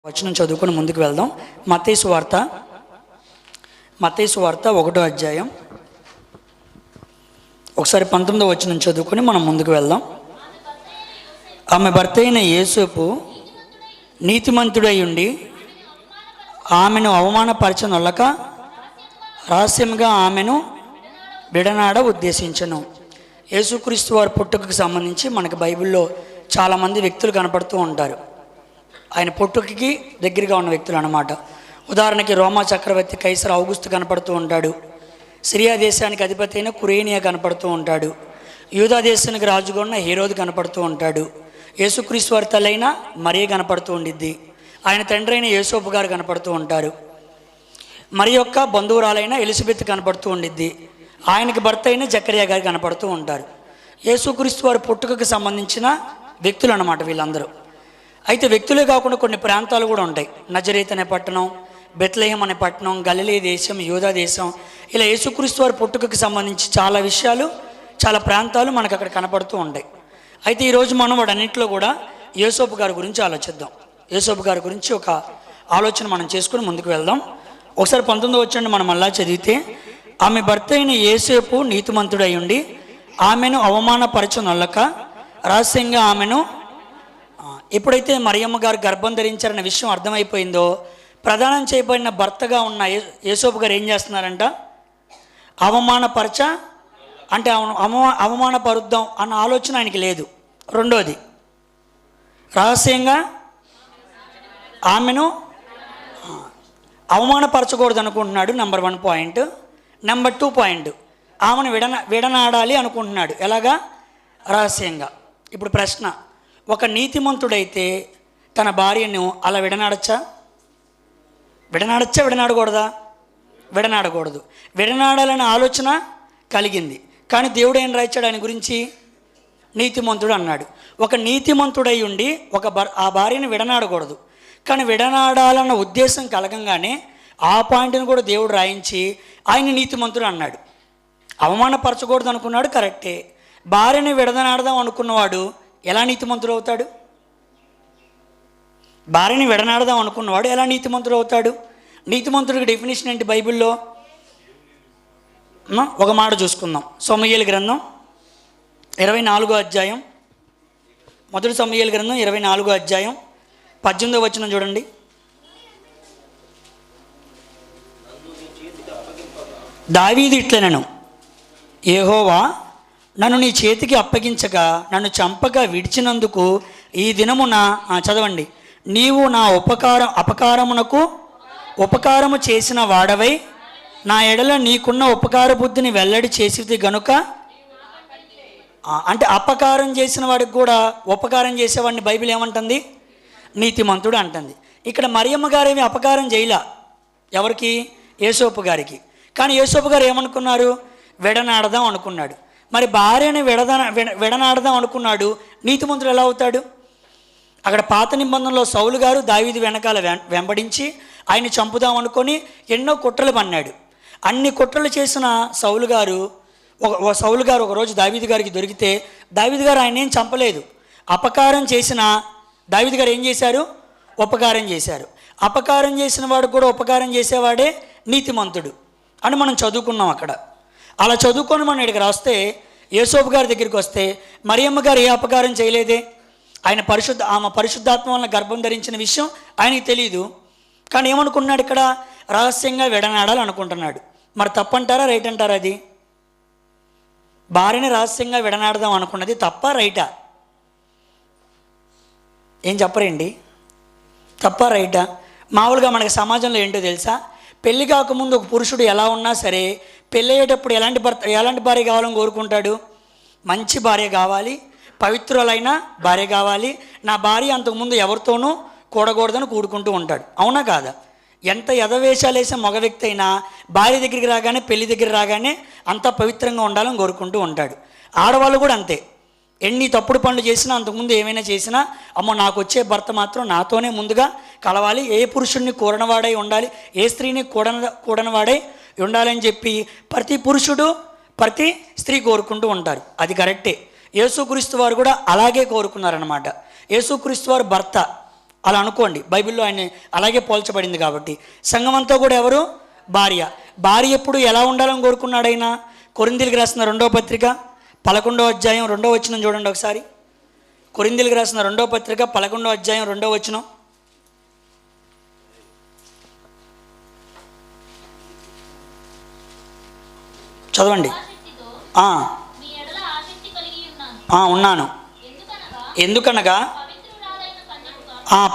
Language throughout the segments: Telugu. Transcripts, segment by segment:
వచనం చదువుకొని ముందుకు వెళ్దాం. మత్తయి సువార్త 1వ అధ్యాయం ఒకసారి 19వ వచనం చదువుకొని మనం ముందుకు వెళ్దాం. ఆమె భర్త అయిన యోసేపు నీతిమంతుడై ఉండి ఆమెను అవమానపరచనొల్లక రహస్యంగా ఆమెను విడనాడ ఉద్దేశించను. యేసుక్రీస్తు వారి పుట్టుకకు సంబంధించి మనకు బైబిల్లో చాలామంది వ్యక్తులు కనపడుతూ ఉంటారు. ఆయన పుట్టుకకి దగ్గరగా ఉన్న వ్యక్తులు అన్నమాట. ఉదాహరణకి రోమా చక్రవర్తి కైసర్ ఔగుస్తు కనపడుతూ ఉంటాడు. సిరియా దేశానికి అధిపతి అయిన కురేనియా కనపడుతూ ఉంటాడు. యూదా దేశానికి రాజుగా ఉన్న హేరోదు కనపడుతూ ఉంటాడు. యేసుక్రీస్తు వారి తల్లైన మరియ కనపడుతూ ఉండిద్ది. ఆయన తండ్రి అయిన యోసేపు గారు కనపడుతూ ఉంటారు. మరి యొక్క బంధువురాలైన ఎలిజబెత్ కనపడుతూ ఉండిద్ది. ఆయనకి భర్త అయిన జకరియా గారు కనపడుతూ ఉంటారు. యేసుక్రీస్తు వారి పుట్టుకకు సంబంధించిన వ్యక్తులు అన్నమాట వీళ్ళందరూ. అయితే వ్యక్తులే కాకుండా కొన్ని ప్రాంతాలు కూడా ఉంటాయి. నజరేత్ అనే పట్టణం, బెత్లెహేం అనే పట్టణం, గలిలీ దేశం, యూదా దేశం, ఇలా యేసుక్రీస్తు వారి పుట్టుకకు సంబంధించి చాలా విషయాలు, చాలా ప్రాంతాలు మనకు అక్కడ కనపడుతూ ఉంటాయి. అయితే ఈరోజు మనం వాటన్నింటిలో కూడా యోసేపు గారి గురించి ఆలోచిద్దాం. యోసేపు గారి గురించి ఒక ఆలోచన మనం చేసుకుని ముందుకు వెళ్దాం. ఒకసారి 19వ వచనం మనం అలా చదివితే, ఆమె భర్త అయిన యోసేపు నీతిమంతుడై ఉండి ఆమెను అవమానపరచనొల్లక రహస్యంగా ఆమెను, ఎప్పుడైతే మరియమ్మ గారు గర్భం ధరించారన్న విషయం అర్థమైపోయిందో, ప్రదానం చేయబడిన భర్తగా ఉన్న యోసేపు గారు ఏం చేస్తున్నారంట? అవమానపరచ అంటే అవమానపరుద్దాం అన్న ఆలోచన ఆయనకి లేదు. రెండోది, రహస్యంగా ఆమెను అవమానపరచకూడదు అనుకుంటున్నాడు. Number 1 point. నెంబర్ 2 పాయింట్, ఆమెను విడనాడాలి అనుకుంటున్నాడు. ఎలాగా? రహస్యంగా. ఇప్పుడు ప్రశ్న, ఒక నీతిమంతుడైతే తన భార్యను అలా విడనాడచ్చా? విడనాడకూడదా? విడనాడకూడదు. విడనాడాలనే ఆలోచన కలిగింది. కానీ దేవుడు ఏం రాయించాడు ఆయన గురించి? నీతిమంతుడు అన్నాడు. ఒక నీతిమంతుడై ఉండి ఆ భార్యను విడనాడకూడదు, కానీ విడనాడాలన్న ఉద్దేశం కలగంగానే ఆ పాయింట్ని కూడా దేవుడు రాయించి ఆయన నీతిమంతుడు అన్నాడు. అవమానపరచకూడదు అనుకున్నాడు, కరెక్టే. భార్యని విడనాడదాం అనుకున్నవాడు ఎలా నీతిమంతుడు అవుతాడు? భార్యని విడనాడదాం అనుకున్నవాడు ఎలా నీతిమంతుడు అవుతాడు? నీతిమంతుడికి డెఫినేషన్ ఏంటి బైబిల్లో? ఒక మాట చూసుకుందాం. సమూయేలు గ్రంథం 24వ అధ్యాయం, మొదటి సమూయేలు గ్రంథం 24వ అధ్యాయం 18వ వచనం చూడండి. దావీదు ఇట్లనెను, యెహోవా నన్ను నీ చేతికి అప్పగించగా నన్ను చంపగా విడిచినందుకు ఈ దినమున, చదవండి, నీవు నా అపకారమునకు ఉపకారము చేసిన వాడవై నా ఎడల నీకున్న ఉపకార బుద్ధిని వెల్లడి చేసేది గనుక. అంటే అపకారం చేసిన వాడికి కూడా ఉపకారం చేసేవాడిని బైబిల్ ఏమంటుంది? నీతిమంతుడు అంటుంది. ఇక్కడ మరియమ్మ గారేమి అపకారం చేయలా. ఎవరికి? యోసేపు గారికి. కానీ యోసేపు గారు ఏమనుకున్నారు? విడనాడదాం అనుకున్నాడు. మరి భార్యని విడనాడదాం అనుకున్నాడు. నీతిమంతుడు ఎలా అవుతాడు? అక్కడ పాత నిబంధనలో సౌలు గారు దావీదు వెనకాల వెంబడించి ఆయన చంపుదాం అనుకొని ఎన్నో కుట్రలు పన్నాడు. అన్ని కుట్రలు చేసిన సౌలు గారు ఒకరోజు దావీదు గారికి దొరికితే దావీదు గారు ఆయన ఏం చంపలేదు. అపకారం చేసిన దావీదు గారు ఏం చేశారు? ఉపకారం చేశారు. అపకారం చేసిన వాడు కూడా ఉపకారం చేసేవాడే నీతిమంతుడు అని మనం చదువుకున్నాం అక్కడ. అలా చదువుకొని మనం ఇక్కడికి రాస్తే, యోసేపు గారి దగ్గరికి వస్తే మరియమ్మ గారు ఏ అపకారం చేయలేదే. ఆమె పరిశుద్ధాత్మ వలన గర్భం ధరించిన విషయం ఆయనకి తెలియదు. కానీ ఏమనుకున్నాడు? ఇక్కడ రహస్యంగా విడనాడాలి అనుకుంటున్నాడు. మరి తప్పంటారా, రైట్ అంటారా? అది భార్యని రహస్యంగా విడనాడదాం అనుకున్నది తప్ప, రైటా? ఏం చెప్పరండి? తప్ప, రైటా? మామూలుగా మనకి సమాజంలో ఏంటో తెలుసా? పెళ్లి కాకముందు ఒక పురుషుడు ఎలా ఉన్నా సరే పెళ్ళి అయ్యేటప్పుడు ఎలాంటి భార్య కావాలని కోరుకుంటాడు? మంచి భార్య కావాలి, పవిత్రులైన భార్య కావాలి, నా భార్య అంతకుముందు ఎవరితోనూ కూడకూడదని కూడుకుంటూ ఉంటాడు. అవునా కాదా? ఎంత ఎదవేషాలు వేసే మగ వ్యక్తి అయినా భార్య దగ్గరికి రాగానే, పెళ్లి దగ్గర రాగానే అంతా పవిత్రంగా ఉండాలని కోరుకుంటూ ఉంటాడు. ఆడవాళ్ళు కూడా అంతే. ఎన్ని తప్పుడు పనులు చేసినా, అంతకుముందు ఏమైనా చేసినా, అమ్మో నాకు వచ్చే భర్త మాత్రం నాతోనే ముందుగా కలవాలి, ఏ పురుషుడిని కూడనవాడై ఉండాలి, ఏ స్త్రీని కూడనవాడై ఉండాలని చెప్పి ప్రతి పురుషుడు ప్రతి స్త్రీ కోరుకుంటూ ఉంటారు. అది కరెక్టే. యేసుక్రీస్తు వారు కూడా అలాగే కోరుకున్నారన్నమాట. యేసుక్రీస్తు వారు భర్త, అలా అనుకోండి, బైబిల్లో ఆయన అలాగే పోల్చబడింది కాబట్టి. సంఘం అంతా కూడా ఎవరు? భార్య. భార్య ఎప్పుడు ఎలా ఉండాలని కోరుకున్నాడు ఆయన? కొరింథీయులకు రాసిన 2వ పత్రిక 11వ అధ్యాయం 2వ వచనం చూడండి ఒకసారి. కొరింథీయులకు రాసిన 2వ పత్రిక 11వ అధ్యాయం 2వ వచనం చదవండి. ఉన్నాను. ఎందుకనగా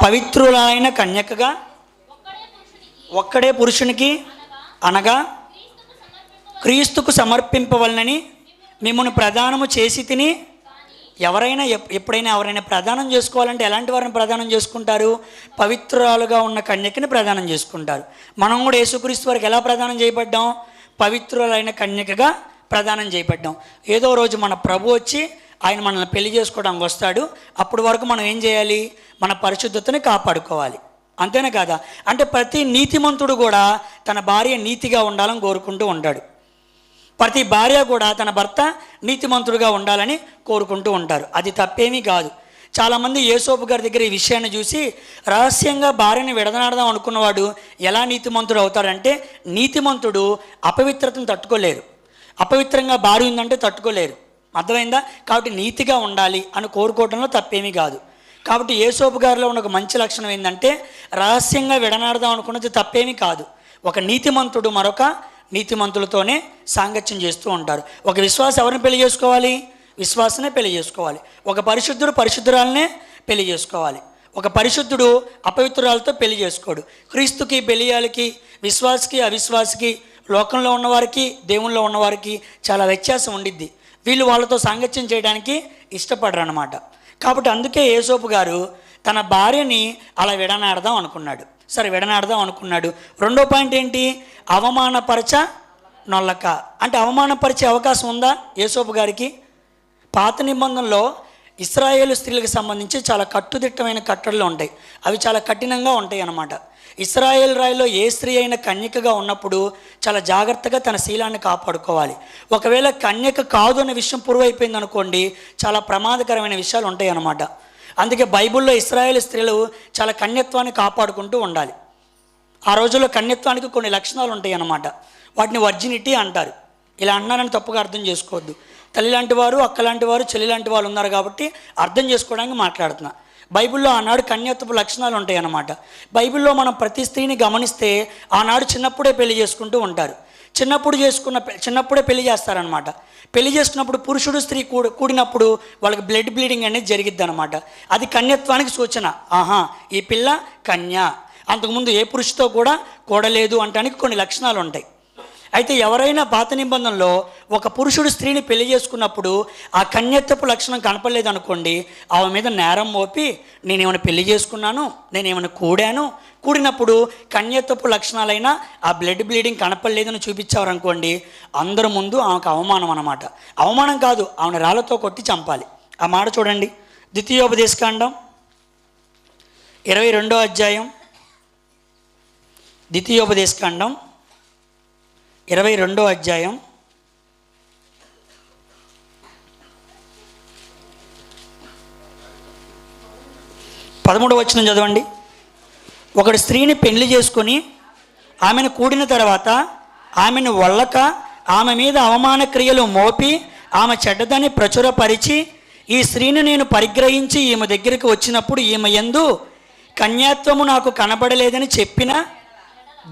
పవిత్రులైన కన్యకగా ఒక్కడే పురుషునికి అనగా క్రీస్తుకు సమర్పింపవలనని మిమ్మల్ని ప్రదానము చేసి తిని. ఎవరైనా ఎప్పుడైనా ఎవరైనా ప్రదానం చేసుకోవాలంటే ఎలాంటి వారిని ప్రదానం చేసుకుంటారు? పవిత్రురాలుగా ఉన్న కన్యకని ప్రదానం చేసుకుంటారు. మనం కూడా యేసుక్రీస్తు వారికి ఎలా ప్రదానం చేయబడ్డాం? పవిత్రులైన కన్యకగా ప్రదానం చేయబడ్డాం. ఏదో రోజు మన ప్రభు వచ్చి ఆయన మనల్ని పెళ్లి చేసుకోవడానికి వస్తాడు. అప్పటి వరకు మనం ఏం చేయాలి? మన పరిశుద్ధతని కాపాడుకోవాలి. అంతేనా కాదా? అంటే ప్రతి నీతిమంతుడు కూడా తన భార్య నీతిగా ఉండాలని కోరుకుంటూ ఉంటాడు. ప్రతి భార్య కూడా తన భర్త నీతిమంతుడుగా ఉండాలని కోరుకుంటూ ఉంటారు. అది తప్పేమీ కాదు. చాలామంది యేసోపు గారి దగ్గర ఈ విషయాన్ని చూసి రహస్యంగా భార్యని విడదనాడదాం అనుకున్నవాడు ఎలా నీతిమంతుడు అవుతాడంటే, నీతిమంతుడు అపవిత్రతను తట్టుకోలేరు. అపవిత్రంగా భార్య ఉందంటే తట్టుకోలేరు. అర్థమైందా? కాబట్టి నీతిగా ఉండాలి అని కోరుకోవడంలో తప్పేమీ కాదు. కాబట్టి యేసోపు గారిలో ఉన్న ఒక మంచి లక్షణం ఏంటంటే, రహస్యంగా విడనాడదాం అనుకున్నది తప్పేమీ కాదు. ఒక నీతిమంతుడు మరొక నీతిమంతులతోనే సాంగత్యం చేస్తూ ఉంటారు. ఒక విశ్వాసం ఎవరిని పెళ్లి చేసుకోవాలి? విశ్వాసనే పెళ్లి చేసుకోవాలి. ఒక పరిశుద్ధుడు పరిశుద్ధురాలనే పెళ్లి చేసుకోవాలి. ఒక పరిశుద్ధుడు అపవిత్రురాలతో పెళ్లి చేసుకోడు. క్రీస్తుకి బెలియాలకి, విశ్వాసకి అవిశ్వాసకి, లోకంలో ఉన్నవారికి దేవుల్లో ఉన్నవారికి చాలా వ్యత్యాసం ఉండిద్ది. వీళ్ళు వాళ్ళతో సాంగత్యం చేయడానికి ఇష్టపడరు అన్నమాట. కాబట్టి అందుకే యేసోపు గారు తన భార్యని అలా విడనాడదాం అనుకున్నాడు. సరే, విడనాడదాం అనుకున్నాడు. రెండో పాయింట్ ఏంటి? అవమానపరచ నొల్లక. అంటే అవమానపరిచే అవకాశం ఉందా యేసోపు గారికి? పాత నిబంధనలో ఇశ్రాయేలు స్త్రీలకు సంబంధించి చాలా కట్టుదిట్టమైన కట్టడలు ఉంటాయి. అవి చాలా కఠినంగా ఉంటాయి అన్నమాట. ఇశ్రాయేల్ రాయిలో ఏ స్త్రీ అయినా కన్యకగా ఉన్నప్పుడు చాలా జాగ్రత్తగా తన శీలాన్ని కాపాడుకోవాలి. ఒకవేళ కన్యక కాదు అనే విషయం పురువైపోయింది అనుకోండి, చాలా ప్రమాదకరమైన విషయాలు ఉంటాయి అన్నమాట. అందుకే బైబిల్లో ఇశ్రాయేల్ స్త్రీలు చాలా కన్యత్వాన్ని కాపాడుకుంటూ ఉండాలి. ఆ రోజుల్లో కన్యత్వానికి కొన్ని లక్షణాలు ఉంటాయి అన్నమాట. వాటిని వర్జినిటీ అంటారు. ఇలా అన్నానని తప్పుగా అర్థం చేసుకోవద్దు. తల్లి లాంటి వారు, అక్క లాంటి వారు, చెల్లి లాంటి వాళ్ళు ఉన్నారు కాబట్టి అర్థం చేసుకోవడానికి మాట్లాడుతున్నా. బైబిల్లో ఆనాడు కన్యత్వపు లక్షణాలు ఉంటాయి అన్నమాట. బైబిల్లో మనం ప్రతి స్త్రీని గమనిస్తే ఆనాడు చిన్నప్పుడే పెళ్లి చేసుకుంటూ ఉంటారు. చిన్నప్పుడే పెళ్లి చేస్తారనమాట. పెళ్లి చేసుకున్నప్పుడు పురుషుడు స్త్రీ కూడినప్పుడు వాళ్ళకి బ్లడ్ బ్లీడింగ్ అనేది జరిగిద్ది అనమాట. అది కన్యత్వానికి సూచన. ఆహా, ఈ పిల్ల కన్య, అంతకుముందు ఏ పురుషుతో కూడా కూడలేదు అంటానికి కొన్ని లక్షణాలు ఉంటాయి. అయితే ఎవరైనా పాత నిబంధనలో ఒక పురుషుడు స్త్రీని పెళ్లి చేసుకున్నప్పుడు ఆ కన్యత్వపు లక్షణం కనపడలేదు అనుకోండి, ఆమె మీద నేరం మోపి నేనేమైనా పెళ్లి చేసుకున్నాను, నేనేమైనా కూడినప్పుడు కన్యత్వపు లక్షణాలైనా ఆ బ్లడ్ బ్లీడింగ్ కనపడలేదని చూపించారనుకోండి, అందరి ముందు ఆమెకు అవమానం అన్నమాట. అవమానం కాదు, ఆమెను రాళ్ళతో కొట్టి చంపాలి. ఆ మాట చూడండి, ద్వితీయోపదేశకాండం 22వ అధ్యాయం, ద్వితీయోపదేశకాండం 22వ అధ్యాయం 13వ వచనం చదవండి. ఒకడు స్త్రీని పెళ్లి చేసుకొని ఆమెను కూడిన తర్వాత ఆమెను వల్లక ఆమె మీద అవమాన క్రియలు మోపి ఆమె చెడ్డదని ప్రచురపరిచి, ఈ స్త్రీని నేను పరిగ్రహించి ఈమె దగ్గరికి వచ్చినప్పుడు ఈమె యందు కన్యాత్వము నాకు కనబడలేదని చెప్పిన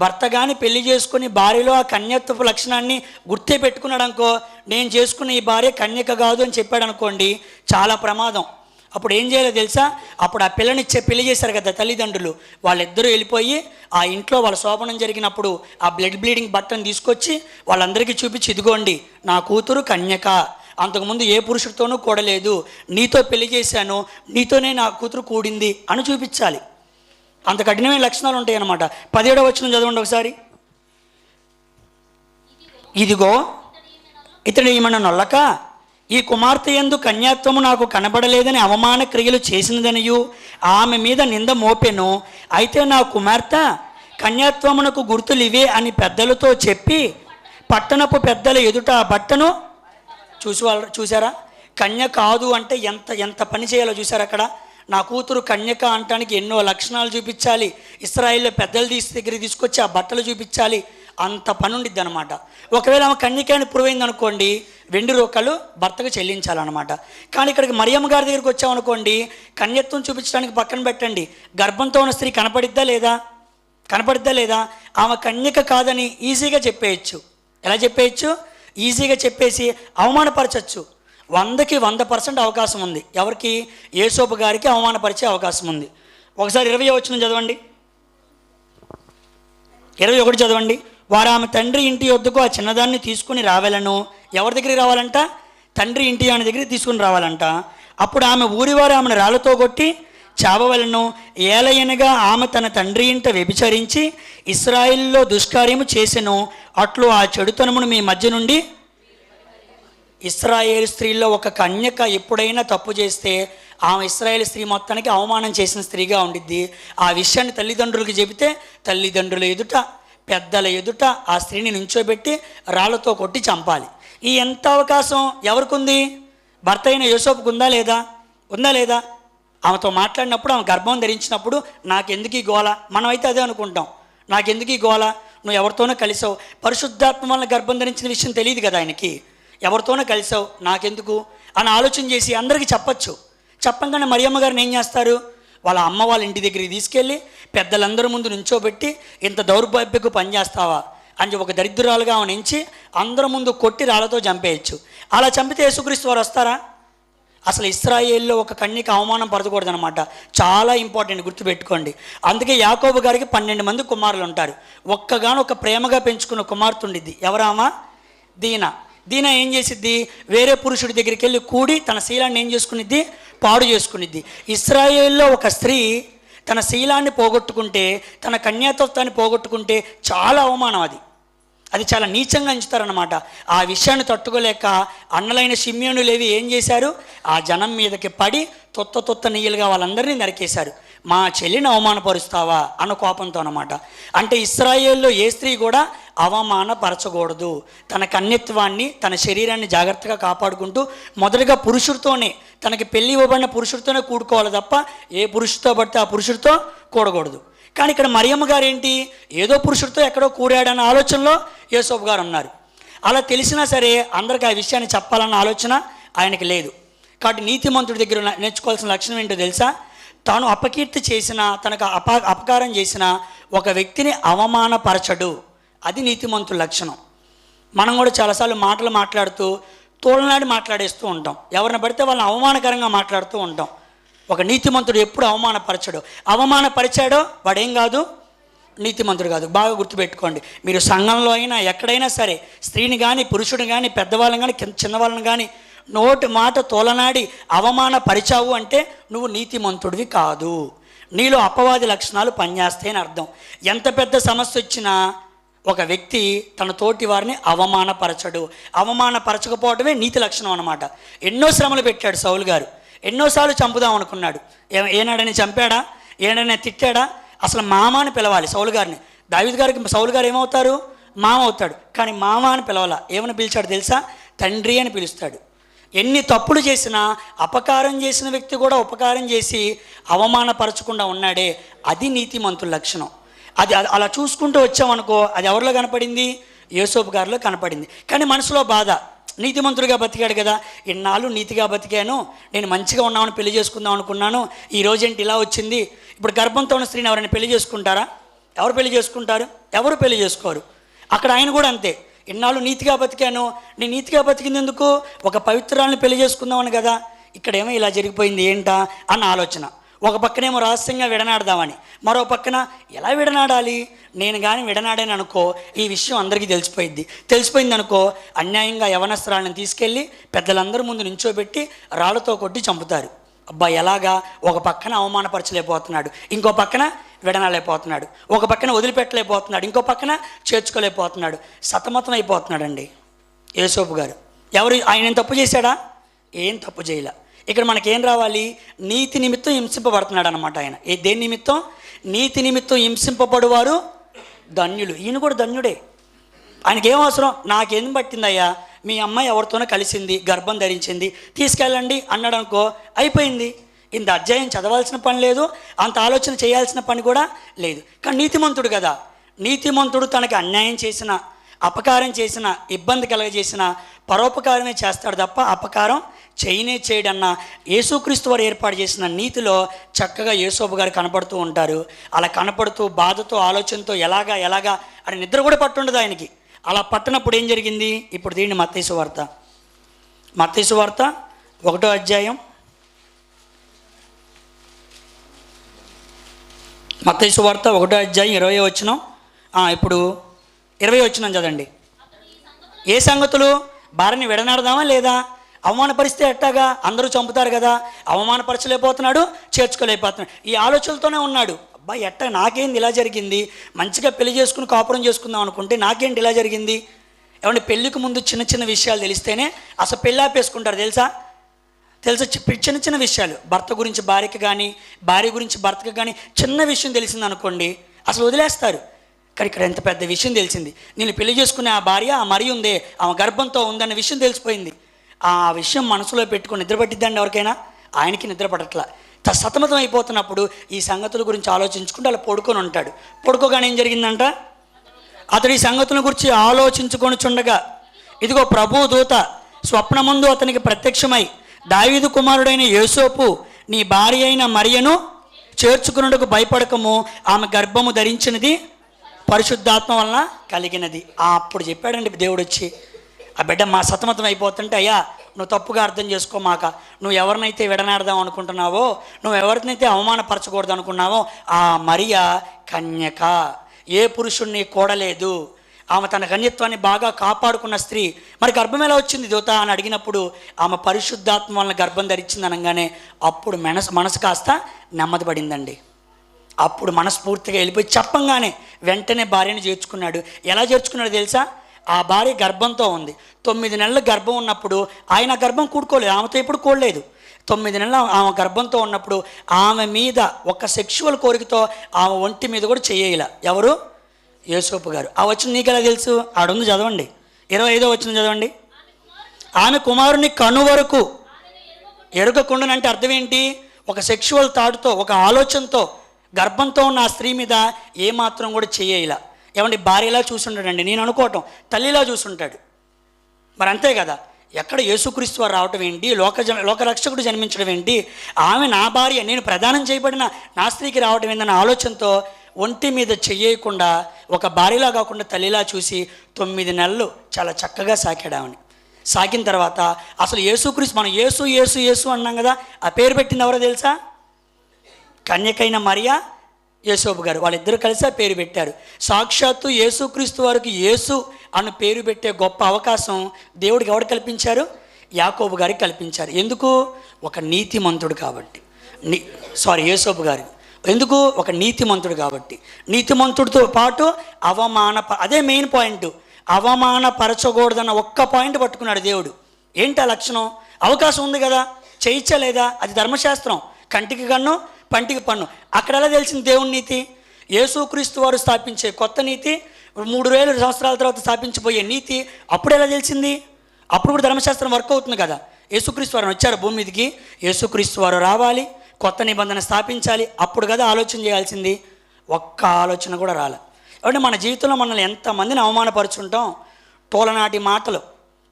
భర్త కానీ పెళ్లి చేసుకుని భార్యలో ఆ కన్యత్వపు లక్షణాన్ని గుర్తే పెట్టుకున్నాడు అనుకో, నేను చేసుకున్న ఈ భార్య కన్యక కాదు అని చెప్పాడు అనుకోండి, చాలా ప్రమాదం. అప్పుడు ఏం చేయాలో తెలుసా? అప్పుడు ఆ పిల్లని పెళ్లి చేశారు కదా తల్లిదండ్రులు, వాళ్ళిద్దరూ వెళ్ళిపోయి ఆ ఇంట్లో వాళ్ళ శోభనం జరిగినప్పుడు ఆ బ్లడ్ బ్లీడింగ్ బట్టను తీసుకొచ్చి వాళ్ళందరికీ చూపించి, ఇదిగోండి నా కూతురు కన్యక, అంతకుముందు ఏ పురుషుడితోనూ కూడలేదు, నీతో పెళ్లి చేశాను, నీతోనే నా కూతురు కూడింది అని చూపించాలి. అంత కఠినమైన లక్షణాలు ఉంటాయి అన్నమాట. 17వ వచనం చదవండి ఒకసారి. ఇదిగో ఇతడు ఈమెను నొల్లక ఈ కుమార్తె యందు కన్యాత్వము నాకు కనబడలేదని అవమాన క్రియలు చేసినదనియు ఆమె మీద నింద మోపెను. అయితే నా కుమార్తె కన్యాత్వమునకు గుర్తులు ఇవే అని పెద్దలతో చెప్పి పట్టణపు పెద్దల ఎదుట ఆ బట్టను చూసారా? కన్య కాదు అంటే ఎంత పని చేయాలో చూసారు అక్కడ. నా కూతురు కన్యక అనటానికి ఎన్నో లక్షణాలు చూపించాలి, ఇశ్రాయేల్లో పెద్దల దగ్గరికి తీసుకొచ్చి ఆ బట్టలు చూపించాలి, అంత పని ఉండిద్ది అనమాట. ఒకవేళ ఆమె కన్యకాన్ని ప్రూవ్ అయింది అనుకోండి, వెండి రూకలు భర్తకు చెల్లించాలన్నమాట. కానీ ఇక్కడికి మరియమ్మ గారి దగ్గరికి వచ్చామనుకోండి, కన్యత్వం చూపించడానికి పక్కన పెట్టండి, గర్భంతో ఉన్న స్త్రీ కనపడిద్దా లేదా? ఆమె కన్యక కాదని ఈజీగా చెప్పేయచ్చు. ఎలా చెప్పేయచ్చు? ఈజీగా చెప్పేసి అవమానపరచచ్చు. 100కి 100% అవకాశం ఉంది. ఎవరికి? యేసోపు గారికి అవమానపరిచే అవకాశం ఉంది. ఒకసారి 20వ వచనం చదవండి, 21 చదవండి. వారు ఆమె తండ్రి ఇంటి వద్దకు ఆ చిన్నదాన్ని తీసుకుని రావాలను. ఎవరి దగ్గరికి రావాలంట? తండ్రి ఇంటి ఆయన దగ్గరికి తీసుకుని రావాలంట. అప్పుడు ఆమె ఊరివారు ఆమెను రాళ్లతో కొట్టి చావవలను. ఏలయనగా ఆమె తన తండ్రి ఇంట వ్యభిచరించి ఇశ్రాయేలులో దుష్కార్యము చేసెను. అట్లు ఆ చెడుతనమును మీ మధ్య నుండి. ఇశ్రాయేలు స్త్రీల్లో ఒక కన్యక ఎప్పుడైనా తప్పు చేస్తే ఆమె ఇశ్రాయేలు స్త్రీ మొత్తానికి అవమానం చేసిన స్త్రీగా ఉండిద్ది. ఆ విషయాన్ని తల్లిదండ్రులకు చెబితే తల్లిదండ్రుల ఎదుట, పెద్దల ఎదుట ఆ స్త్రీని నుంచోబెట్టి రాళ్లతో కొట్టి చంపాలి. ఈ ఎంత అవకాశం ఎవరికి ఉంది? భర్త అయిన యోసేపుకు ఉందా లేదా? ఆమెతో మాట్లాడినప్పుడు, ఆమె గర్భం ధరించినప్పుడు నాకెందుకు ఈ గోల? మనమైతే అదే అనుకుంటాం, నాకెందుకు ఈ గోల? నువ్వు ఎవరితోనో కలిసావు, పరిశుద్ధాత్మ వలన గర్భం ధరించిన విషయం తెలియదు కదా ఆయనకి, ఎవరితోనో కలిసావు, నాకెందుకు అని ఆలోచన చేసి అందరికీ చెప్పంగానే మరియమ్మ గారిని ఏం చేస్తారు? వాళ్ళ అమ్మ వాళ్ళ ఇంటి దగ్గరికి తీసుకెళ్ళి పెద్దలందరి ముందు నుంచోబెట్టి, ఇంత దౌర్భాగ్యకు పనిచేస్తావా అని ఒక దరిద్రాలుగా ఆమె ఎంచి అందరి ముందు కొట్టి రాళ్లతో చంపేయచ్చు. అలా చంపితే యేసుక్రీస్తు వారు వస్తారా? అసలు ఇశ్రాయేల్లో ఒక కన్యక అవమానం పడకూడదనమాట. చాలా ఇంపార్టెంట్, గుర్తుపెట్టుకోండి. అందుకే యాకోబు గారికి 12 మంది కుమారులు ఉంటారు. ఒక్కగానొక ప్రేమగా పెంచుకున్న కుమార్తె ఉండిద్ది. ఎవరామా? దీన ఏం చేసిద్ది? వేరే పురుషుడి దగ్గరికి వెళ్ళి కూడి తన శీలాన్ని ఏం చేసుకునిద్ది? పాడు చేసుకునిద్ది. ఇశ్రాయేల్లో ఒక స్త్రీ తన శీలాన్ని పోగొట్టుకుంటే, తన కన్యాత్వాన్ని పోగొట్టుకుంటే చాలా అవమానం. అది చాలా నీచంగా ఎంచుతారన్నమాట. ఆ విషయాన్ని తట్టుకోలేక అన్నలైన షిమ్యోను లేవి ఏం చేశారు? ఆ జనం మీదకి పడి తొత్త నీళ్ళుగా వాళ్ళందరినీ నరికేశారు. మా చెల్లిని అవమానపరుస్తావా అన్న కోపంతో అన్నమాట. అంటే ఇశ్రాయేల్లో ఏ స్త్రీ కూడా అవమానపరచకూడదు. తన కన్యత్వాన్ని, తన శరీరాన్ని జాగ్రత్తగా కాపాడుకుంటూ మొదటగా పురుషుడితోనే, తనకి పెళ్ళి ఇవ్వబడిన పురుషుడితోనే కూడుకోవాలి తప్ప ఏ పురుషుడితో పడితే ఆ పురుషుడితో కూడకూడదు. కానీ ఇక్కడ మరియమ్మ గారు ఏంటి? ఏదో పురుషుడితో ఎక్కడో కూడాడన్న ఆలోచనలో యేసోపు గారు ఉన్నారు. అలా తెలిసినా సరే అందరికీ ఆ విషయాన్ని చెప్పాలన్న ఆలోచన ఆయనకి లేదు. కాబట్టి నీతిమంతుడి దగ్గర నేర్చుకోవాల్సిన లక్షణం ఏంటో తెలుసా? తాను అపకీర్తి చేసిన, తనకు అపకారం చేసిన ఒక వ్యక్తిని అవమానపరచడు. అది నీతిమంతుడి లక్షణం. మనం కూడా చాలాసార్లు మాట్లాడుతూ తోలనాడి మాట్లాడేస్తూ ఉంటాం. ఎవరిని పడితే వాళ్ళని అవమానకరంగా మాట్లాడుతూ ఉంటాం. ఒక నీతిమంతుడు ఎప్పుడు అవమానపరిచాడో వాడేం కాదు, నీతిమంతుడు కాదు. బాగా గుర్తుపెట్టుకోండి. మీరు సంఘంలో అయినా ఎక్కడైనా సరే స్త్రీని కానీ, పురుషుడిని కానీ, పెద్దవాళ్ళని కానీ, చిన్నవాళ్ళని కానీ నోటి మాట తోలనాడి అవమానపరిచావు అంటే నువ్వు నీతిమంతుడివి కాదు. నీలో అపవాది లక్షణాలు పనిచేస్తాయని అర్థం. ఎంత పెద్ద సమస్య వచ్చినా ఒక వ్యక్తి తన తోటి వారిని అవమానపరచకపోవడమే నీతి లక్షణం అన్నమాట. ఎన్నో శ్రమలు పెట్టాడు సౌలు గారు, ఎన్నోసార్లు చంపుదాం అనుకున్నాడు. ఏనాడని చంపాడా? ఏనాడని తిట్టాడా? అసలు మామ అని పిలవాలి సౌలు గారిని. దావీదు గారికి సౌలు గారు ఏమవుతారు? మామ అవుతాడు. కానీ మామ అని పిలవాల. ఏమని పిలిచాడు తెలుసా? తండ్రి అని పిలుస్తాడు. ఎన్ని తప్పులు చేసినా అపకారం చేసిన వ్యక్తి కూడా ఉపకారం చేసి అవమానపరచకుండా ఉన్నాడే, అది నీతిమంతుల లక్షణం. అది అలా చూసుకుంటూ వచ్చామనుకో, అది ఎవరిలో కనపడింది? యేసోపు గారిలో కనపడింది. కానీ మనసులో బాధ, నీతిమంతుడిగా బతికాడు కదా, ఇన్నాళ్ళు నీతిగా బతికాను, నేను మంచిగా ఉన్నామని పెళ్లి చేసుకుందాం అనుకున్నాను, ఈ రోజేంటి ఇలా వచ్చింది. ఇప్పుడు గర్భంతో ఉన్న స్త్రీని ఎవరైనా పెళ్లి చేసుకుంటారా? ఎవరు పెళ్లి చేసుకుంటారు? ఎవరు పెళ్లి చేసుకోరు. అక్కడ ఆయన కూడా అంతే. ఇన్నాళ్ళు నీతిగా బతికాను, నేను నీతిగా బతికింది ఎందుకు? ఒక పవిత్రాలను పెళ్లి చేసుకుందామని కదా, ఇక్కడేమో ఇలా జరిగిపోయింది ఏంటా అన్న ఆలోచన. ఒక పక్కనేమో రహస్యంగా విడనాడదామని, మరో పక్కన ఎలా విడనాడాలి? నేను కానీ విడనాడాను అనుకో, ఈ విషయం అందరికీ తెలిసిపోయింది అనుకో, అన్యాయంగా యవనస్త్రాలను తీసుకెళ్ళి పెద్దలందరి ముందు నించోబెట్టి రాళ్లతో కొట్టి చంపుతారు. అబ్బా ఎలాగా? ఒక పక్కన అవమానపరచలేకపోతున్నాడు, ఇంకో పక్కన విడనాలేకపోతున్నాడు, ఒక పక్కన వదిలిపెట్టలేకపోతున్నాడు, ఇంకో పక్కన చేర్చుకోలేకపోతున్నాడు, సతమతం అయిపోతున్నాడండి యేసోపు గారు. ఆయన ఏం తప్పు చేశాడా? ఏం తప్పు చేయలే. ఇక్కడ మనకేం రావాలి? నీతి నిమిత్తం హింసింపబడుతున్నాడు అనమాట ఆయన. దేని నిమిత్తం? నీతి నిమిత్తం హింసింపబడువారు ధన్యులు. ఈయన కూడా ధన్యుడే. ఆయనకేం అవసరం? నాకేం పట్టిందయ్యా, మీ అమ్మాయి ఎవరితోనో కలిసింది, గర్భం ధరించింది, తీసుకెళ్ళండి అన్నాడు అనుకో, అయిపోయింది. ఇంత అధ్యాయం చదవాల్సిన పని లేదు, అంత ఆలోచన చేయాల్సిన పని కూడా లేదు. కానీ నీతిమంతుడు కదా, నీతిమంతుడు తనకి అన్యాయం చేసిన, అపకారం చేసిన, ఇబ్బంది కలగజేసిన పరోపకారమే చేస్తాడు తప్ప అపకారం చేయడన్న యేసుక్రీస్తు వారు ఏర్పాటు చేసిన నీతిలో చక్కగా యేసోబు గారు కనపడుతూ ఉంటారు. అలా కనపడుతూ బాధతో ఆలోచనతో ఎలాగా అని నిద్ర కూడా పట్టుండదు ఆయనకి. అలా పట్టనప్పుడు ఏం జరిగింది? ఇప్పుడు దీన్ని మత్తయి సువార్త 1వ అధ్యాయం, మత్తయి సువార్త 1వ అధ్యాయం 20వ వచనం. ఇప్పుడు 20వ వచనం చదండి. ఏ సంగతులు? భార్యని విడనాడదామా లేదా? అవమానపరిస్తే ఎట్టాగా? అందరూ చంపుతారు కదా, అవమానపరచలేకపోతున్నాడు, చేర్చుకోలేకపోతున్నాడు, ఈ ఆలోచనలతోనే ఉన్నాడు. అబ్బా ఎట్టా నాకేంది ఇలా జరిగింది, మంచిగా పెళ్లి చేసుకుని కాపురం చేసుకుందాం అనుకుంటే నాకేంటి ఇలా జరిగింది? ఏమంటే పెళ్ళికి ముందు చిన్న విషయాలు తెలిస్తేనే అసలు పెళ్ళి ఆపేసుకుంటారు తెలుసా? చిన్న విషయాలు, భర్త గురించి భార్యకి కానీ, భార్య గురించి భర్తకి కానీ చిన్న విషయం తెలిసింది అనుకోండి, అసలు వదిలేస్తారు. కానీ ఇక్కడ ఎంత పెద్ద విషయం తెలిసింది. నేను పెళ్లి చేసుకునే ఆ భార్య ఆ మరి ఉందే, ఆమె గర్భంతో ఉందన్న విషయం తెలిసిపోయింది. ఆ విషయం మనసులో పెట్టుకుని నిద్ర పట్టిద్దండి ఎవరికైనా? ఆయనకి నిద్ర పట్టట్లా. సతమతం అయిపోతున్నప్పుడు ఈ సంగతుల గురించి ఆలోచించుకుంటూ అలా పడుకొని ఉంటాడు. పడుకోగానే ఏం జరిగిందంట? అతడు ఈ సంగతుల గురించి ఆలోచించుకొని చుండగా ఇదిగో ప్రభు దూత స్వప్నముందు అతనికి ప్రత్యక్షమై, దావీదు కుమారుడైన యోసేపు, నీ భార్య అయిన మరియను చేర్చుకున్నట్టుకు భయపడకము, ఆమె గర్భము ధరించినది పరిశుద్ధాత్మ వలన కలిగినది. అప్పుడు చెప్పాడండి దేవుడు వచ్చి, ఆ బిడ్డ మా సతమతం అయిపోతుంటే, అయ్యా నువ్వు తప్పుగా అర్థం చేసుకోమాక, నువ్వు ఎవరినైతే విడనాడదాం అనుకుంటున్నావో, నువ్వు ఎవరినైతే అవమానపరచకూడదు అనుకున్నావో ఆ మరియ కన్యక, ఏ పురుషుణ్ణి కూడలేదు, ఆమె తన కన్యత్వాన్ని బాగా కాపాడుకున్న స్త్రీ. మరి గర్భం ఎలా వచ్చింది దూత అని అడిగినప్పుడు ఆమె పరిశుద్ధాత్మ వలన గర్భం ధరించింది అనగానే అప్పుడు మనసు కాస్త నెమ్మది పడిందండి. అప్పుడు మనస్ఫూర్తిగా వెళ్ళిపోయి చెప్పంగానే వెంటనే భార్యను చేర్చుకున్నాడు. ఎలా చేర్చుకున్నాడు తెలుసా? ఆ భార్య గర్భంతో ఉంది. 9 నెలల గర్భం ఉన్నప్పుడు ఆయన గర్భం కూడుకోలేదు, ఆమెతో ఎప్పుడు కూడలేదు. 9 నెలలు ఆమె గర్భంతో ఉన్నప్పుడు ఆమె మీద ఒక సెక్షువల్ కోరికతో ఆమె ఒంటి మీద కూడా చేయలే. ఎవరు? యేసోపు గారు. ఆ వచనం నీకు ఎలా తెలుసు? ఆడుంది చదవండి, 25వ వచనం చదవండి. ఆమె కుమారుని కను వరకు ఎరుగకుండానంటే అర్థం ఏంటి? ఒక సెక్షువల్ థాట్తో, ఒక ఆలోచనతో గర్భంతో ఉన్న ఆ స్త్రీ మీద ఏమాత్రం కూడా చేయలే. ఏమండి భార్యలా చూసుంటాడండి, నేను అనుకోవటం తల్లిలా చూసుంటాడు. మరి అంతే కదా, ఎక్కడ యేసుక్రీస్తు వారు రావటం ఏంటి, లోకరక్షకుడు జన్మించడం ఏంటి, ఆమె నా భార్య, నేను ప్రదానం చేయబడిన నా స్త్రీకి రావటం ఏంటన్న ఆలోచనతో ఒంటి మీద చెయ్యకుండా ఒక భార్యలా కాకుండా తల్లిలా చూసి 9 నెలలు చాలా చక్కగా సాకాడు ఆమెని. సాకిన తర్వాత అసలు యేసుక్రీస్తు, మనం యేసు అన్నాం కదా, ఆ పేరు పెట్టింది ఎవరో తెలుసా? కన్యకైన మరియా, యేసోబు గారు, వాళ్ళిద్దరూ కలిసి ఆ పేరు పెట్టారు. సాక్షాత్తు యేసుక్రీస్తు వారికి యేసు అన్న పేరు పెట్టే గొప్ప అవకాశం దేవుడికి ఎవరు కల్పించారు? యాకోబు గారికి కల్పించారు. ఎందుకు? ఒక నీతిమంతుడు కాబట్టి. యేసోబు గారు ఎందుకు? ఒక నీతిమంతుడు కాబట్టి. నీతిమంతుడితో పాటు అదే మెయిన్ పాయింట్, అవమానపరచకూడదన్న ఒక్క పాయింట్ పట్టుకున్నాడు దేవుడు. ఏంటి ఆ లక్షణం? అవకాశం ఉంది కదా, చేయించలేదా? అది ధర్మశాస్త్రం, కంటికి కన్ను పంటికి పన్ను. అక్కడ ఎలా తెలిసింది దేవుని నీతి? యేసుక్రీస్తు వారు స్థాపించే కొత్త నీతి, 3000 సంవత్సరాల తర్వాత స్థాపించబోయే నీతి అప్పుడు ఎలా తెలిసింది? అప్పుడు కూడా ధర్మశాస్త్రం వర్క్ అవుతుంది కదా. యేసుక్రీస్తు వారు వచ్చారు భూమి మీదకి, యేసుక్రీస్తు వారు రావాలి, కొత్త నిబంధన స్థాపించాలి, అప్పుడు కదా ఆలోచన చేయాల్సింది. ఒక్క ఆలోచన కూడా రాలే. అంటే మన జీవితంలో మనల్ని ఎంతమందిని అవమానపరుచుంటాం, తోలనాటి మాటలు,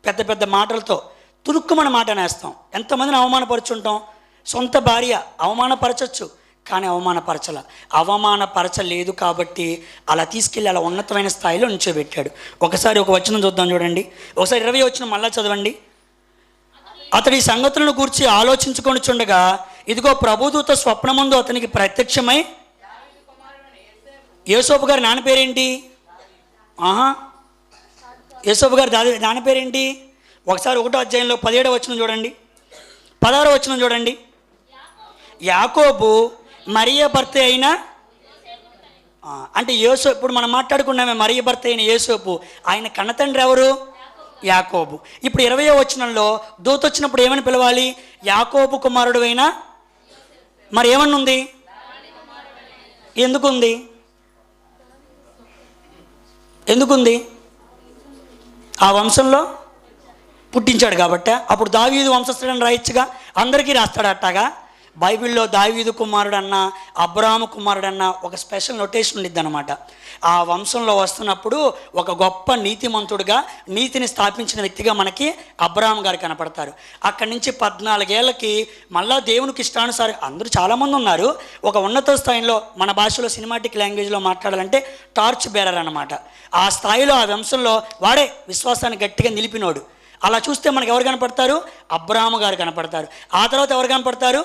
పెద్ద మాటలతో తురుక్కుమన మాట నేస్తాం. ఎంతమందిని అవమానపరుచుంటాం. సొంత భార్య అవమానపరచచ్చు, కానీ అవమానపరచలేదు కాబట్టి అలా తీసుకెళ్ళి అలా ఉన్నతమైన స్థాయిలో ఉంచోబెట్టాడు. ఒకసారి ఒక వచనం చూద్దాం చూడండి, ఒకసారి 20వ వచనం మళ్ళా చదవండి. అతడి సంగతులను గూర్చి ఆలోచించుకొని చుండగా ఇదిగో ప్రభుదూత స్వప్నమందు అతనికి ప్రత్యక్షమై, యేసోబు గారి నాన్న పేరేంటి? యేసోబు గారి నాన్న పేరేంటి? ఒకసారి 1వ అధ్యాయంలో 17వ వచనం చూడండి, 16వ వచనం చూడండి. యాకోబు మరియ భర్త అయిన, అంటే యోసేపు, ఇప్పుడు మనం మాట్లాడుకున్నామే మరియ భర్త అయిన యోసేపు, ఆయన కన్నతండ్రి ఎవరు? యాకోబు. ఇప్పుడు 20వ వచనంలో దూత వచ్చినప్పుడు ఏమని పిలవాలి? యాకోబు కుమారుడు అయినా. మరి ఏమన్నా ఉంది? ఎందుకుంది? ఆ వంశంలో పుట్టించాడు కాబట్టి. అప్పుడు దావీదు వంశస్థుడని రాయొచ్చుగా, అందరికీ రాస్తాడు అట్టాగా. బైబిల్లో దావీదు కుమారుడన్న, అబ్రాహాము కుమారుడన్న ఒక స్పెషల్ నొటేషన్ ఉండిద్ది అనమాట. ఆ వంశంలో వస్తున్నప్పుడు ఒక గొప్ప నీతిమంతుడుగా, నీతిని స్థాపించిన వ్యక్తిగా మనకి అబ్రాహాం గారు కనపడతారు. అక్కడి నుంచి 14 ఏళ్ళకి మళ్ళా దేవునికి ఇష్టానుసారం అందరూ చాలామంది ఉన్నారు. ఒక ఉన్నత స్థాయిలో మన భాషలో సినిమాటిక్ లాంగ్వేజ్లో మాట్లాడాలంటే టార్చ్ బేరర్ అనమాట. ఆ స్థాయిలో ఆ వంశంలో వాడే విశ్వాసాన్ని గట్టిగా నిలిపినోడు. అలా చూస్తే మనకు ఎవరు కనపడతారు? అబ్రాహాము గారు కనపడతారు. ఆ తర్వాత ఎవరు కనపడతారు?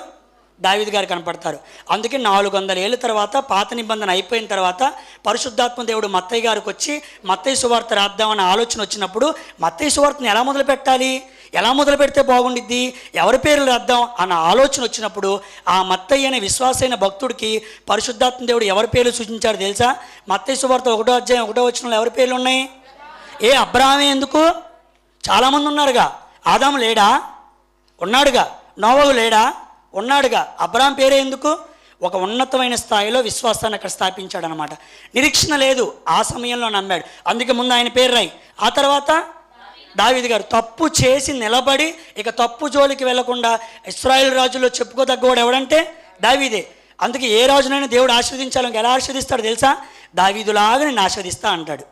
దావీదు గారు కనపడతారు. అందుకే 400 ఏళ్ళ తర్వాత, పాత నిబంధన అయిపోయిన తర్వాత పరిశుద్ధాత్మ దేవుడు మత్తయ్య గారికి వచ్చి మత్తయి సువార్త రాద్దామన్న ఆలోచన వచ్చినప్పుడు మత్తయి సువార్తను ఎలా మొదలు పెట్టాలి, ఎలా మొదలు పెడితే బాగుండిద్ది, ఎవరి పేర్లు రాద్దాం అన్న ఆలోచన వచ్చినప్పుడు ఆ మత్తయ్య అనే విశ్వాసైన భక్తుడికి పరిశుద్ధాత్మ దేవుడు ఎవరి పేర్లు సూచించాడు తెలుసా? మత్తయి సువార్త 1వ అధ్యాయం 1వ వచనంలో ఎవరి పేర్లు ఉన్నాయి? అబ్రాహామే ఎందుకు? చాలామంది ఉన్నారుగా. ఆదాము లేడా? ఉన్నాడుగా. నోవహు లేడా? ఉన్నాడుగా. అబ్రాహాం పేరే ఎందుకు? ఒక ఉన్నతమైన స్థాయిలో విశ్వాసాన్ని అక్కడ స్థాపించాడు అనమాట. నిరీక్షణ లేదు, ఆ సమయంలో నమ్మాడు. అందుకే ముందు ఆయన పేరు రాయి. ఆ తర్వాత దావీదు గారు తప్పు చేసి నిలబడి ఇక తప్పు జోలికి వెళ్లకుండా ఇశ్రాయేలు రాజుల్లో చెప్పుకోదగ్గవాడు ఎవడంటే దావీదే. అందుకే ఏ రాజునైనా దేవుడు ఆశీర్వదించాలని ఎలా ఆశీర్దిస్తాడు తెలుసా? దావీదులాగా నేను ఆశీర్దిస్తా అంటాడు.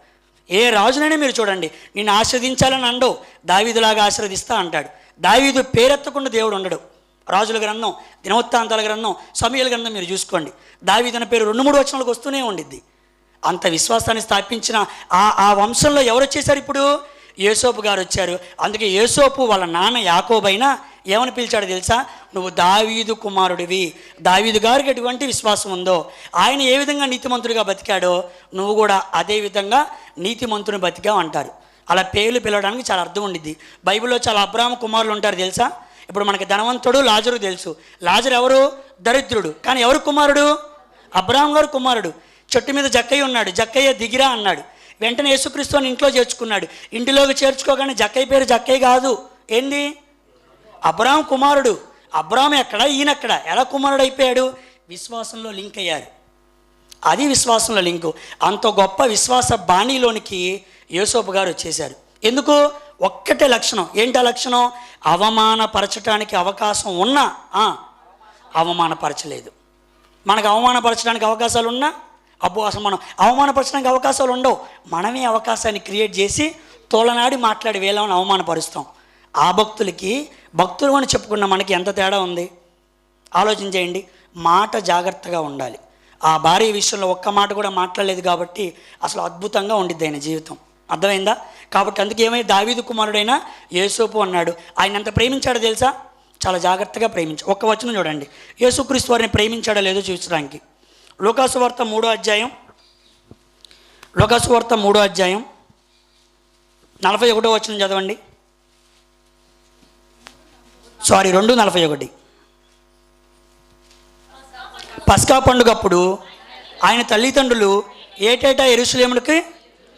ఏ రాజునైనా మీరు చూడండి, నిన్ను ఆశీర్వదించాలని అండవు, దావీదులాగా ఆశీర్వదిస్తా అంటాడు. దావీదు పేరెత్తకుండా దేవుడు ఉండడు. రాజుల గ్రంథం, దినవృత్తాంతాల గ్రంథం, సమూయేలు గ్రంథం మీరు చూసుకోండి, దావీదు అనే పేరు 2-3 వచనాలకు వస్తూనే ఉండిద్ది. అంత విశ్వాసాన్ని స్థాపించిన ఆ వంశంలో ఎవరు వచ్చేసారు? ఇప్పుడు యోసేపు గారు వచ్చారు. అందుకే యోసేపు వాళ్ళ నాన్న యాకోబైనా ఏమని పిలిచాడు తెలుసా? నువ్వు దావీదు కుమారుడివి. దావీదు గారికి ఎటువంటి విశ్వాసం ఉందో, ఆయన ఏ విధంగా నీతిమంతుడిగా బతికాడో నువ్వు కూడా అదే విధంగా నీతిమంతుని బతికావు అంటారు. అలా పేర్లు పిలవడానికి చాలా అర్థం ఉండిద్ది. బైబిల్లో చాలా అబ్రాహాము కుమారులు ఉంటారు తెలుసా? ఇప్పుడు మనకి ధనవంతుడు లాజరు తెలుసు. లాజరు ఎవరు? దరిద్రుడు. కానీ ఎవరు కుమారుడు? అబ్రాహాం గారు కుమారుడు. చెట్టు మీద జక్కయ్య ఉన్నాడు. జక్కయ్య దిగిరా అన్నాడు. వెంటనే యేసుక్రీస్తు అని ఇంట్లో చేర్చుకున్నాడు. ఇంటిలోకి చేర్చుకోగానే జక్కయ్య పేరు జక్కయ్య కాదు. ఏంది? అబ్రాహాం కుమారుడు. అబ్రాహాం ఎక్కడ, ఈయనెక్కడ, ఎలా కుమారుడు అయిపోయాడు? విశ్వాసంలో లింక్ అయ్యారు. అది విశ్వాసంలో లింకు. అంత గొప్ప విశ్వాస బాణీలోనికి యోసేపు గారు వచ్చేశారు. ఎందుకు? ఒక్కటే లక్షణం. ఏంటి ఆ లక్షణం? అవమానపరచడానికి అవకాశం ఉన్నా అవమానపరచలేదు. మనకు అవమానపరచడానికి అవకాశాలు ఉన్నా అసలు మనం అవమానపరచడానికి అవకాశాలు ఉండవు. మనమే అవకాశాన్ని క్రియేట్ చేసి తోలనాడి మాట్లాడి వేళను అవమానపరుస్తాం. ఆ భక్తులకి భక్తులు అని చెప్పుకున్న మనకి ఎంత తేడా ఉంది ఆలోచన చేయండి. మాట జాగ్రత్తగా ఉండాలి. ఆ భార్య విషయంలో ఒక్క మాట కూడా మాట్లాడలేదు కాబట్టి అసలు అద్భుతంగా ఉండిద్ది ఆయన జీవితం. అర్థమైందా? కాబట్టి అందుకే ఏమైనా దావీదు కుమారుడైన యోసేపు అన్నాడు. ఆయన ఎంత ప్రేమించాడో తెలుసా? చాలా జాగ్రత్తగా ప్రేమించాడు. ఒక్క వచనం చూడండి, యేసుక్రీస్తు వారిని ప్రేమించాడో లేదో చూపించడానికి. లూకాసు వార్త 3వ అధ్యాయం, లూకాసు వార్త 3వ అధ్యాయం 41వ వచనం చదవండి. 2:41. పస్కా పండుగప్పుడు ఆయన తల్లిదండ్రులు ఏటేటా యెరూషలేమునికి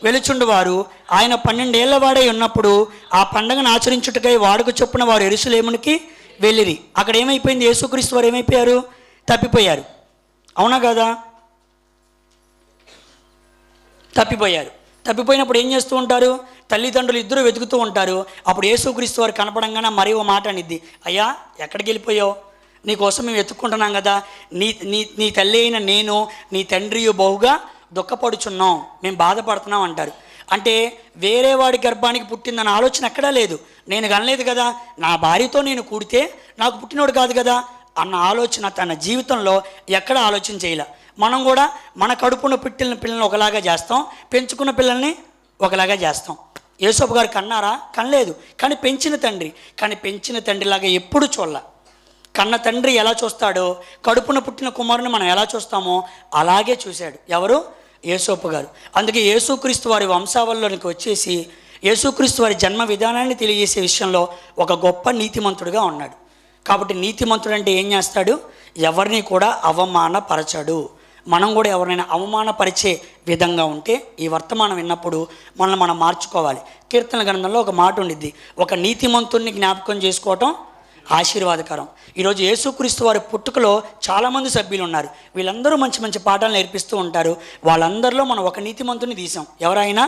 వెలుచుండువారు. ఆయన 12 ఏళ్ల వాడై ఉన్నప్పుడు ఆ పండుగను ఆచరించుటకై వాడుక చొప్పున వారు యెరూషలేమునికి వెళ్ళిరి. అక్కడ ఏమైపోయింది? యేసుక్రీస్తు వారు ఏమైపోయారు? తప్పిపోయారు. అవునా కదా? తప్పిపోయారు. తప్పిపోయినప్పుడు ఏం చేస్తూ ఉంటారు? తల్లిదండ్రులు ఇద్దరు వెతుకుతూ ఉంటారు. అప్పుడు యేసుక్రీస్తు వారు కనపడంగానే మరి ఓ మాట అనిద్ది, అయ్యా ఎక్కడికి వెళ్ళిపోయావు? నీకోసం మేము వెతుక్కుంటున్నాం కదా. నీ తల్లి అయిన నేను నీ తండ్రి బహుగా దుఃఖపడుచున్నాం, మేము బాధపడుతున్నాం అంటారు. అంటే వేరే వాడి గర్భానికి పుట్టిందన్న ఆలోచన ఎక్కడా లేదు. నేను కనలేదు కదా, నా భార్యతో నేను కూడితే నాకు పుట్టినోడు కాదు కదా అన్న ఆలోచన తన జీవితంలో ఎక్కడ ఆలోచన చేయలే. మనం కూడా మన కడుపున పుట్టిన పిల్లల్ని ఒకలాగా చేస్తాం, పెంచుకున్న పిల్లల్ని ఒకలాగా చేస్తాం. యేసోపు గారు కన్నారా? కనలేదు. కానీ పెంచిన తండ్రిలాగా ఎప్పుడు చూడాల. కన్న తండ్రి ఎలా చూస్తాడో కడుపున పుట్టిన కుమారుని మనం ఎలా చూస్తామో అలాగే చూశాడు. ఎవరు? యేసోపు గారు. అందుకే యేసుక్రీస్తు వారి వంశావళిలోనికి వచ్చేసి యేసుక్రీస్తు వారి జన్మ విధానాన్ని తెలియజేసే విషయంలో ఒక గొప్ప నీతిమంతుడిగా ఉన్నాడు. కాబట్టి నీతిమంతుడు అంటే ఏం చేస్తాడు? ఎవరిని కూడా అవమానపరచడు. మనం కూడా ఎవరైనా అవమానపరిచే విధంగా ఉంటే ఈ వర్తమానం విన్నప్పుడు మనల్ని మనం మార్చుకోవాలి. కీర్తన గ్రంథంలో ఒక మాట ఉండిద్ది, ఒక నీతిమంతుడిని జ్ఞాపకం చేసుకోవటం ఆశీర్వాదకరం. ఈరోజు యేసుక్రీస్తు వారి పుట్టుకలో చాలామంది సభ్యులు ఉన్నారు. వీళ్ళందరూ మంచి మంచి పాఠాలు నేర్పిస్తూ ఉంటారు. వాళ్ళందరిలో మనం ఒక నీతిమంతుని తీసాం. ఎవరైనా?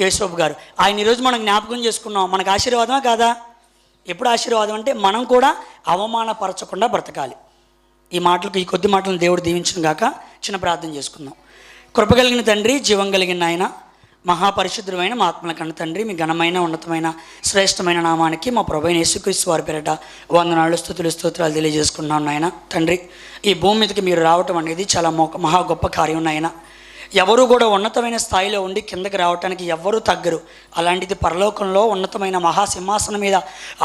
యేసోపు గారు. ఆయన ఈరోజు మనం జ్ఞాపకం చేసుకున్నాం. మనకు ఆశీర్వాదమా కాదా? ఎప్పుడు ఆశీర్వాదం అంటే మనం కూడా అవమానపరచకుండా బ్రతకాలి. ఈ మాటలకు, ఈ కొద్ది మాటలను దేవుడు దీవించును గాక. చిన్న ప్రార్థన చేసుకుందాం. కృప కలిగిన తండ్రి, జీవం కలిగిన ఆయన, మహాపరిశుద్ధమైన మా ఆత్మల కన్న తండ్రి, మీ ఘనమైన ఉన్నతమైన శ్రేష్టమైన నామానికి మా ప్రభువైన యేసుక్రీస్తు వారి పేరిట వందనాలు, స్తుతులు, స్తోత్రాలు తెలియజేసుకున్నాం నాయన. తండ్రి, ఈ భూమి మీదకి మీరు రావటం అనేది చాలా మహా గొప్ప కార్యం నాయన. ఎవరు కూడా ఉన్నతమైన స్థాయిలో ఉండి కిందకి రావటానికి ఎవ్వరూ తగ్గరు. అలాంటిది పరలోకంలో ఉన్నతమైన మహాసింహాసనం మీద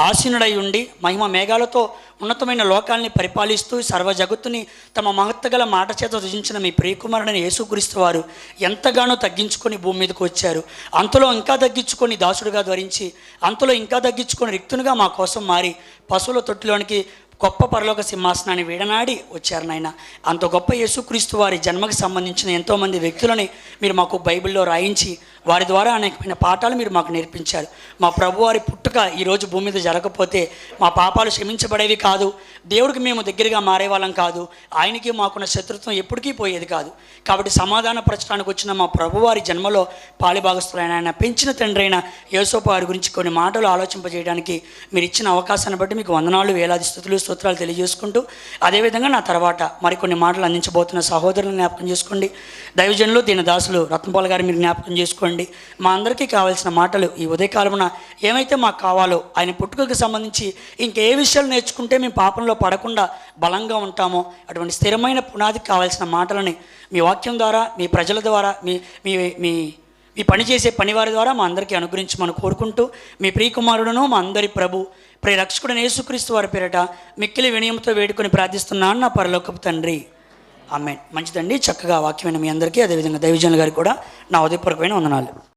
ఆసీనుడై ఉండి మహిమ మేఘాలతో ఉన్నతమైన లోకాల్ని పరిపాలిస్తూ సర్వ జగత్తుని తమ మహత్తగల మాట చేత రుజించిన మీ ప్రియకుమారుడైన యేసుక్రీస్తు వారు ఎంతగానో తగ్గించుకొని భూమి మీదకి వచ్చారు. అంతలో ఇంకా తగ్గించుకొని దాసుడుగా ధరించి, అంతలో ఇంకా తగ్గించుకొని రిక్తునిగా మా కోసం మారి పశువుల తొట్టిలోనికి గొప్ప పరలోక సింహాసనాన్ని వీడనాడి వచ్చారు నాయన. అంత గొప్ప యేసుక్రీస్తు వారి జన్మకు సంబంధించిన ఎంతోమంది వ్యక్తులని మీరు మాకు బైబిల్లో రాయించి వారి ద్వారా అనేకమైన పాఠాలు మీరు మాకు నేర్పించారు. మా ప్రభువారి పుట్టుక ఈరోజు భూమి మీద జరగకపోతే మా పాపాలు క్షమించబడేవి కాదు, దేవుడికి మేము దగ్గరగా మారేవాళ్ళం కాదు, ఆయనకి మాకున్న శత్రుత్వం ఎప్పటికీ పోయేది కాదు. కాబట్టి సమాధానపరచడానికి వచ్చిన మా ప్రభువారి జన్మలో పాలిభాగస్తులైన ఆయన పెంచిన తండ్రి అయిన యేసోపు వారి గురించి కొన్ని మాటలు ఆలోచింపజేయడానికి మీరు ఇచ్చిన అవకాశాన్ని బట్టి మీకు వందనాలు, వేలాది స్తుతులు, స్తోత్రాలు తెలియజేసుకుంటూ, అదేవిధంగా నా తర్వాత మరికొన్ని మాటలు అందించబోతున్న సహోదరులను జ్ఞాపకం చేసుకోండి. దైవజనులు దీని దాసులు రత్నపాల్ గారు మీరు జ్ఞాపకం చేసుకోండి. మా అందరికీ కావాల్సిన మాటలు ఈ ఉదయకాలమున ఏమైతే మాకు కావాలో, ఆయన పుట్టుకకు సంబంధించి ఇంకే విషయాలు నేర్చుకుంటే మేము పాపంలో పడకుండా బలంగా ఉంటామో అటువంటి స్థిరమైన పునాదికి కావాల్సిన మాటలని మీ వాక్యం ద్వారా, మీ ప్రజల ద్వారా, మీ మీ మీ మీ పనిచేసే పనివారి ద్వారా మా అందరికీ అనుగ్రహించమని కోరుకుంటూ, మీ ప్రియకుమారుడును మా అందరి ప్రభు ప్రియ రక్షకుడైన యేసుక్రీస్తు వారి పేరిట మిక్కిలి వినయంతో వేడుకొని ప్రార్థిస్తున్నాను నా పరలోకపు తండ్రి, ఆమేన్. మంచిదండి. చక్కగా వాక్యమైన మీ అందరికీ, అదేవిధంగా దైవజనుల గారికి కూడా నా ఉదయపూర్వకమైన వందనాలు.